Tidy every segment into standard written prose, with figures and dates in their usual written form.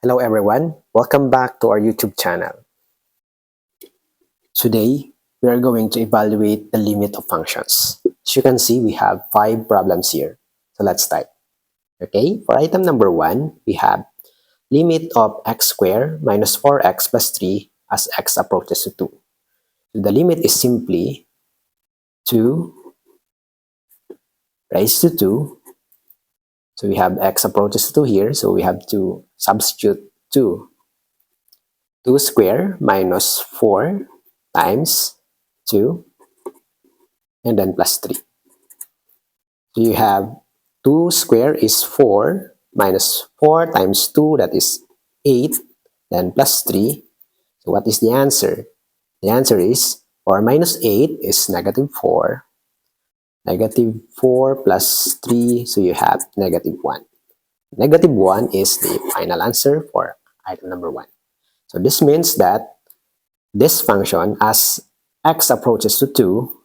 Hello everyone, welcome back to our YouTube channel. Today, we are going to evaluate the limit of functions. As you can see, we have 5 problems here. So let's start. Okay, for item number 1, we have limit of x squared minus 4x plus 3 as x approaches to 2. So the limit is simply 2 raised to 2. So we have x approaches to 2 here, so we have to substitute 2. 2 squared minus 4 times 2 and then plus 3. So you have 2 squared is 4 minus 4 times 2, that is 8, then plus 3. So what is the answer? The answer is 4 minus 8 is negative 4. Negative 4 plus 3, so you have negative 1. Negative 1 is the final answer for item number 1. So this means that this function, as x approaches to 2,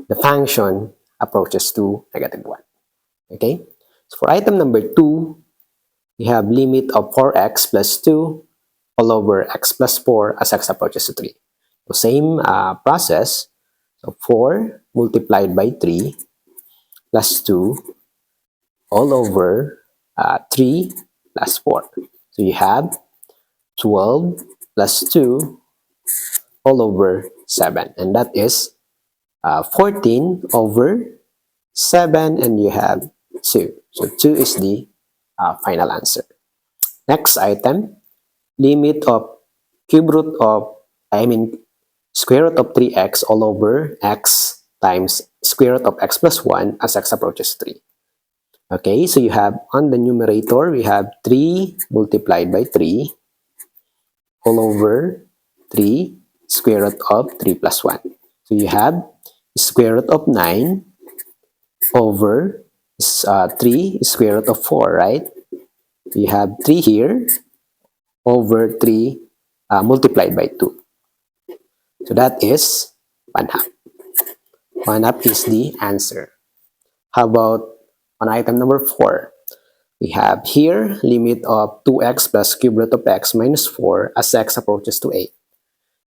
the function approaches to negative 1. Okay? So for item number 2, we have limit of 4x plus 2 all over x plus 4 as x approaches to 3. So same process. So 4 multiplied by 3 plus 2 all over 3 plus 4. So you have 12 plus 2 all over 7. And that is 14 over 7, and you have 2. So 2 is the final answer. Next item, limit of square root of 3x all over x times square root of x plus 1 as x approaches 3. Okay, so you have on the numerator, we have 3 multiplied by 3 all over 3 square root of 3 plus 1. So you have square root of 9 over 3 square root of 4, right? So you have 3 here over 3 multiplied by 2. So that is 1/2. 1/2 is the answer. How about on item number 4? We have here limit of 2x plus cube root of x minus 4 as x approaches to 8.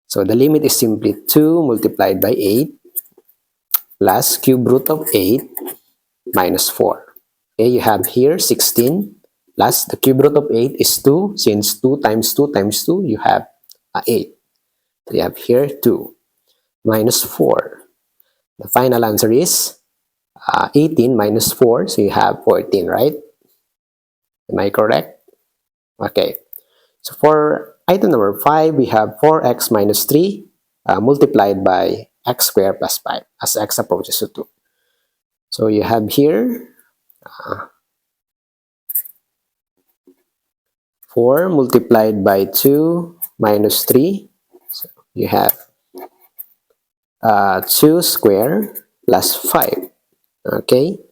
So the limit is simply 2 multiplied by 8 plus cube root of 8 minus 4. Okay, you have here 16 plus the cube root of 8 is 2. Since 2 times 2 times 2, you have 8. So you have here 2 minus 4. The final answer is 18 minus 4. So you have 14, right? Am I correct? Okay. So for item number 5, we have 4x minus 3 multiplied by x squared plus 5 as x approaches to 2. So you have here 4 multiplied by 2 minus 3. So you have 2 squared plus 5. Okay.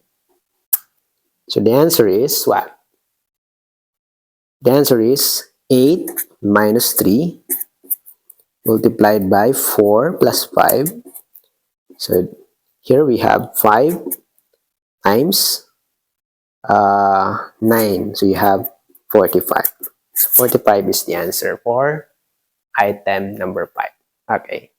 So the answer is what? The answer is 8 minus 3 multiplied by 4 plus 5. So here we have 5 times 9. So you have 45. So 45 is the answer for item number 5. Okay.